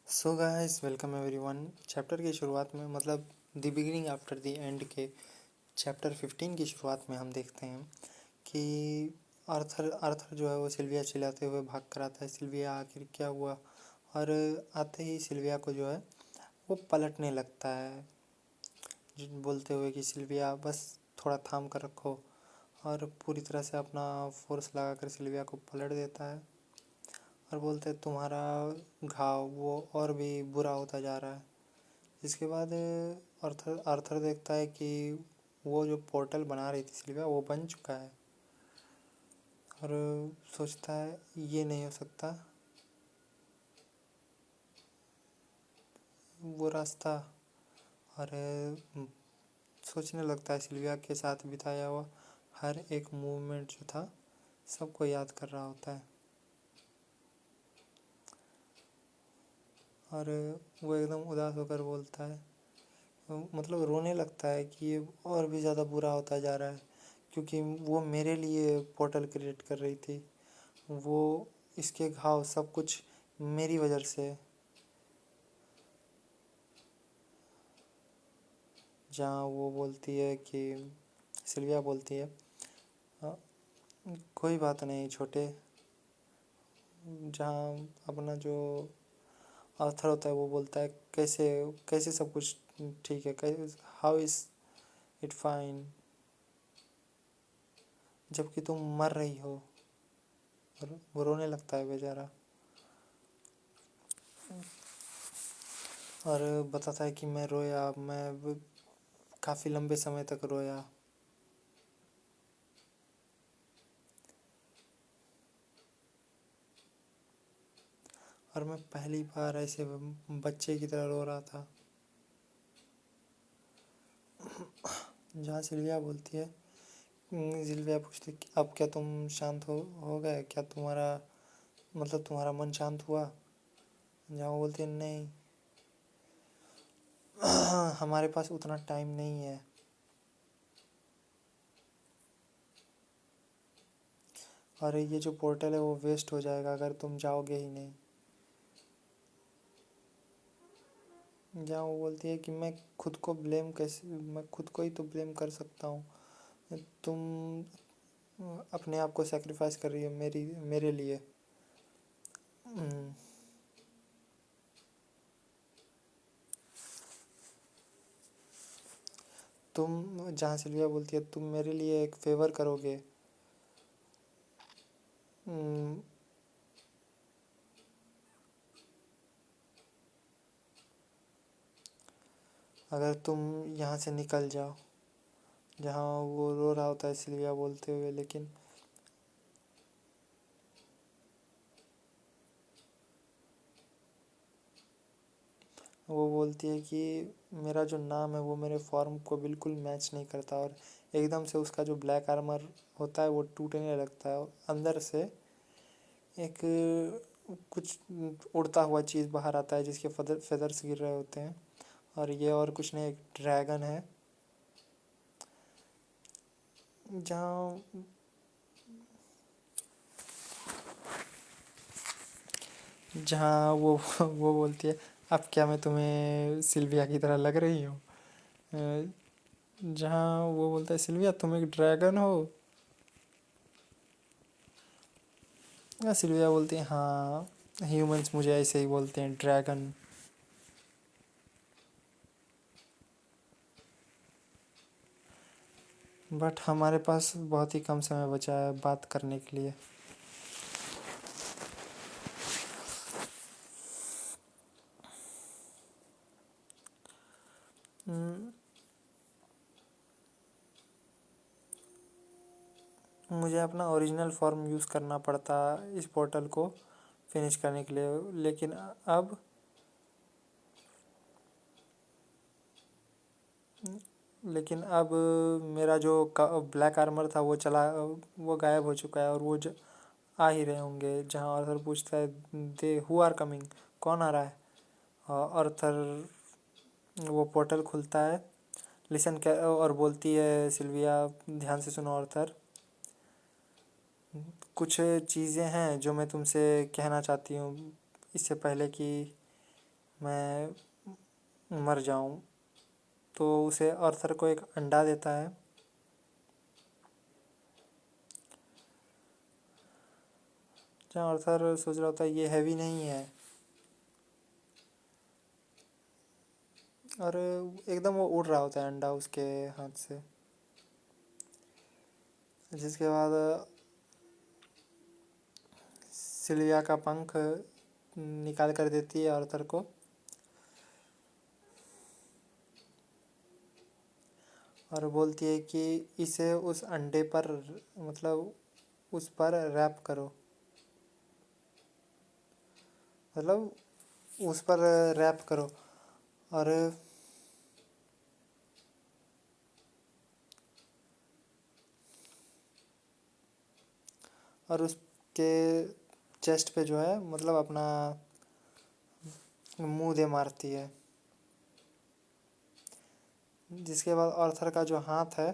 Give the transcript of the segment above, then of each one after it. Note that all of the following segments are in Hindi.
So guys welcome everyone. Chapter की शुरुआत में मतलब the beginning after the end के चैप्टर 15 की शुरुआत में हम देखते हैं कि आर्थर आर्थर जो है वो सिल्विया चिल्लाते हुए भाग कर आता है। सिल्विया आखिर क्या हुआ? और आते ही सिल्विया को जो है वो पलटने लगता है बोलते हुए कि सिल्विया बस थोड़ा थाम कर रखो, और पूरी तरह से अपना फोर्स लगाकर सिल्विया को पलट देता है और बोलते हैं तुम्हारा घाव वो और भी बुरा होता जा रहा है। इसके बाद आर्थर आर्थर देखता है कि वो जो पोर्टल बना रही थी सिल्विया वो बन चुका है, और सोचता है ये नहीं हो सकता, वो रास्ता। और सोचने लगता है सिल्विया के साथ बिताया हुआ हर एक मूवमेंट जो था सबको याद कर रहा होता है, और वो एकदम उदास होकर बोलता है, मतलब रोने लगता है कि ये और भी ज़्यादा बुरा होता जा रहा है, क्योंकि वो मेरे लिए पोर्टल क्रिएट कर रही थी, वो इसके घाव सब कुछ मेरी वजह से। जहाँ वो बोलती है कि सिल्विया बोलती है, "हाँ, कोई बात नहीं छोटे।" जहाँ अपना जो आर्थर होता है वो बोलता है कैसे कैसे सब कुछ ठीक है, कैसे हाउ इज़ इट फाइन, जबकि तुम मर रही हो। और वो रोने लगता है बेचारा, और बताता है कि मैं रोया, मैं काफ़ी लंबे समय तक रोया। और मैं पहली बार ऐसे बच्चे की तरह रो रहा था। जहाँ सिल्विया बोलती है, सिल्विया पूछती है कि अब क्या तुम शांत हो गए, क्या तुम्हारा मतलब तुम्हारा मन शांत हुआ? जहाँ वो बोलती है नहीं, हमारे पास उतना टाइम नहीं है। और ये जो पोर्टल है वो वेस्ट हो जाएगा अगर तुम जाओगे ही नहीं। जहाँ वो बोलती है कि मैं खुद को ही तो ब्लेम कर सकता हूँ, तुम अपने आप को सेक्रीफाइस कर रही हो मेरे लिए। हम्म, तुम जहाँ सिल्विया बोलती है तुम मेरे लिए एक फेवर करोगे। हम्म, अगर तुम यहाँ से निकल जाओ। जहाँ वो रो रहा होता है सिल्विया बोलते हुए, लेकिन वो बोलती है कि मेरा जो नाम है वो मेरे फॉर्म को बिल्कुल मैच नहीं करता, और एकदम से उसका जो ब्लैक आर्मर होता है वो टूटने लगता है, और अंदर से एक कुछ उड़ता हुआ चीज़ बाहर आता है जिसके फेदर्स गिर रहे होते हैं, और ये और कुछ नहीं, एक ड्रैगन है। जहाँ जहाँ वो बोलती है, अब क्या मैं तुम्हें सिल्विया की तरह लग रही हूँ? जहाँ वो बोलता है सिल्विया तुम एक ड्रैगन हो। सिल्विया बोलती है हाँ, ह्यूमंस मुझे ऐसे ही बोलते हैं, ड्रैगन। बट हमारे पास बहुत ही कम समय बचा है बात करने के लिए। हम्म, मुझे अपना ओरिजिनल फॉर्म यूज़ करना पड़ता इस पोर्टल को फिनिश करने के लिए, अब लेकिन अब मेरा जो ब्लैक आर्मर था वो गायब हो चुका है, और वो आ ही रहे होंगे। जहाँ आर्थर पूछता है दे हु आर कमिंग, कौन आ रहा है? आर्थर वो पोर्टल खुलता है, और बोलती है सिल्विया ध्यान से सुनो आर्थर, कुछ चीज़ें हैं जो मैं तुमसे कहना चाहती हूँ इससे पहले कि मैं मर जाऊं। तो उसे आर्थर को एक अंडा देता है। जहाँ आर्थर सोच रहा होता है ये हैवी नहीं है, और एकदम वो उड़ रहा होता है अंडा उसके हाथ से। जिसके बाद सिल्विया का पंख निकाल कर देती है आर्थर को, और बोलती है कि इसे उस अंडे पर, मतलब उस पर रैप करो, मतलब उस पर रैप करो। और उसके चेस्ट पे जो है मतलब अपना मुंह दे मारती है। जिसके बाद आर्थर का जो हाथ है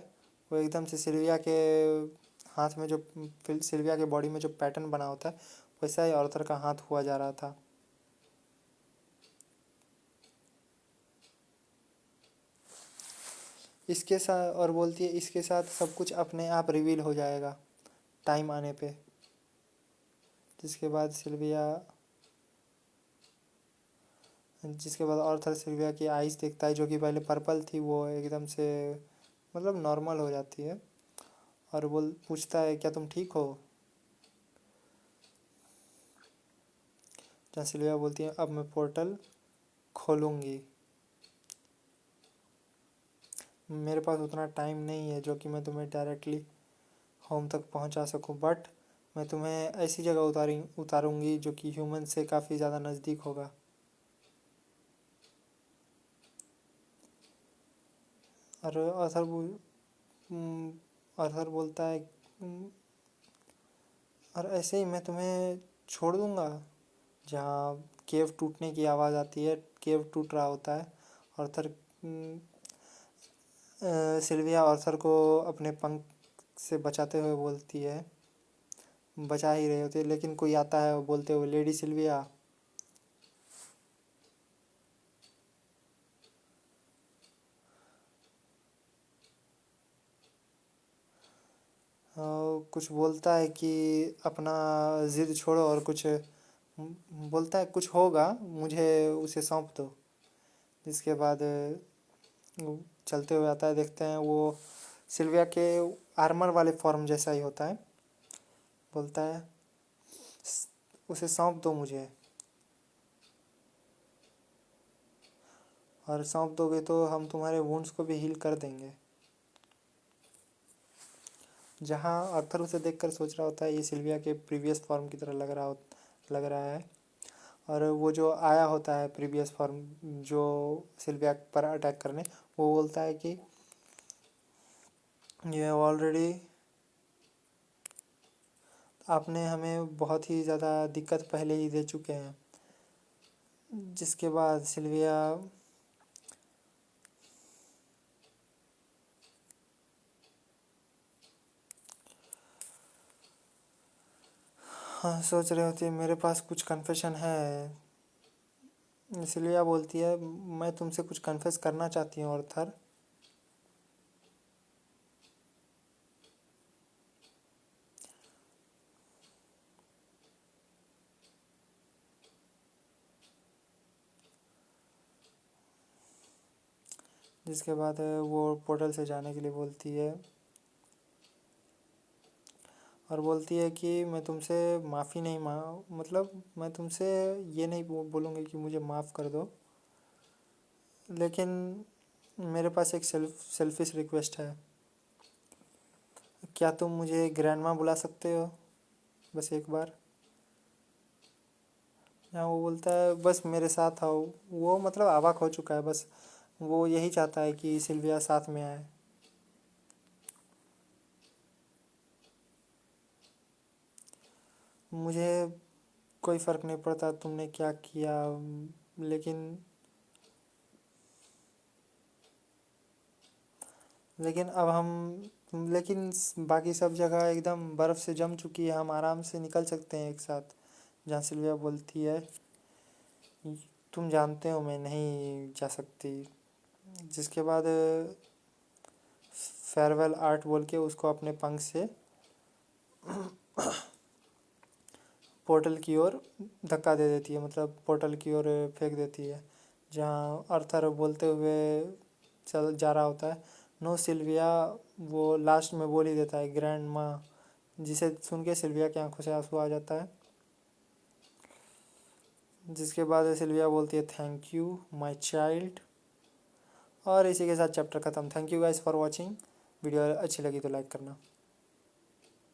वो एकदम से सिल्विया के हाथ में, जो सिल्विया के बॉडी में जो पैटर्न बना होता है वैसा ही आर्थर का हाथ हुआ जा रहा था। इसके साथ, और बोलती है इसके साथ सब कुछ अपने आप रिवील हो जाएगा टाइम आने पे। जिसके बाद आर्थर सिल्विया की आइज़ देखता है, जो कि पहले पर्पल थी वो एकदम से मतलब नॉर्मल हो जाती है। और बोल पूछता है क्या तुम ठीक हो। जहाँ सिल्विया बोलती है अब मैं पोर्टल खोलूँगी, मेरे पास उतना टाइम नहीं है जो कि मैं तुम्हें डायरेक्टली होम तक पहुंचा सकूं, बट मैं तुम्हें ऐसी जगह उतारूंगी जो कि ह्यूमन से काफ़ी ज़्यादा नज़दीक होगा। और आर्थर बोलता है और ऐसे ही मैं तुम्हें छोड़ दूंगा। जहाँ केव टूटने की आवाज़ आती है, केव टूट रहा होता है। आर्थर सिल्विया आर्थर को अपने पंख से बचाते हुए बोलती है, बचा ही रहे होते, लेकिन कोई आता है बोलते हुए लेडी सिल्विया। कुछ बोलता है कि अपना ज़िद छोड़ो, और कुछ बोलता है कुछ होगा मुझे उसे सौंप दो। जिसके बाद वो चलते हुए आता है, देखते हैं वो सिल्विया के आर्मर वाले फॉर्म जैसा ही होता है। बोलता है उसे सौंप दो मुझे, और सौंप दोगे तो हम तुम्हारे वुंड्स को भी हील कर देंगे। जहाँ आर्थर उसे देखकर सोच रहा होता है ये सिल्विया के प्रीवियस फॉर्म की तरह लग रहा है। और वो जो आया होता है प्रीवियस फॉर्म जो सिल्विया पर अटैक करने, वो बोलता है कि ये ऑलरेडी आपने हमें बहुत ही ज़्यादा दिक्कत पहले ही दे चुके हैं। जिसके बाद सिल्विया हाँ सोच रही होती है मेरे पास कुछ कन्फेशन है। सिल्विया बोलती है मैं तुमसे कुछ कन्फेस करना चाहती हूँ आर्थर। जिसके बाद वो पोर्टल से जाने के लिए बोलती है, और बोलती है कि मैं तुमसे माफ़ी नहीं मतलब मैं तुमसे ये नहीं बोलूँगी कि मुझे माफ़ कर दो, लेकिन मेरे पास एक सेल्फिश रिक्वेस्ट है। क्या तुम मुझे ग्रैंडमा बुला सकते हो बस एक बार। हाँ वो बोलता है बस मेरे साथ आओ। वो मतलब अवाक हो चुका है, बस वो यही चाहता है कि सिल्विया साथ में आए। मुझे कोई फ़र्क नहीं पड़ता तुमने क्या किया, लेकिन लेकिन अब हम लेकिन बाकी सब जगह एकदम बर्फ़ से जम चुकी है, हम आराम से निकल सकते हैं एक साथ। जहाँ सिल्विया बोलती है तुम जानते हो मैं नहीं जा सकती। जिसके बाद फेयरवेल आर्ट बोल के उसको अपने पंख से पोर्टल की ओर धक्का दे देती है, मतलब पोर्टल की ओर फेंक देती है, जहाँ अर्थर बोलते हुए चल जा रहा होता है, नो सिल्विया। वो लास्ट में बोल ही देता है ग्रैंड माँ, जिसे सुन के सिल्विया की आंखों से आंसू आ जाता है। जिसके बाद सिल्विया बोलती है थैंक यू माय चाइल्ड। और इसी के साथ चैप्टर ख़त्म। Thank you guys for watching. Video अच्छी लगी तो लाइक करना।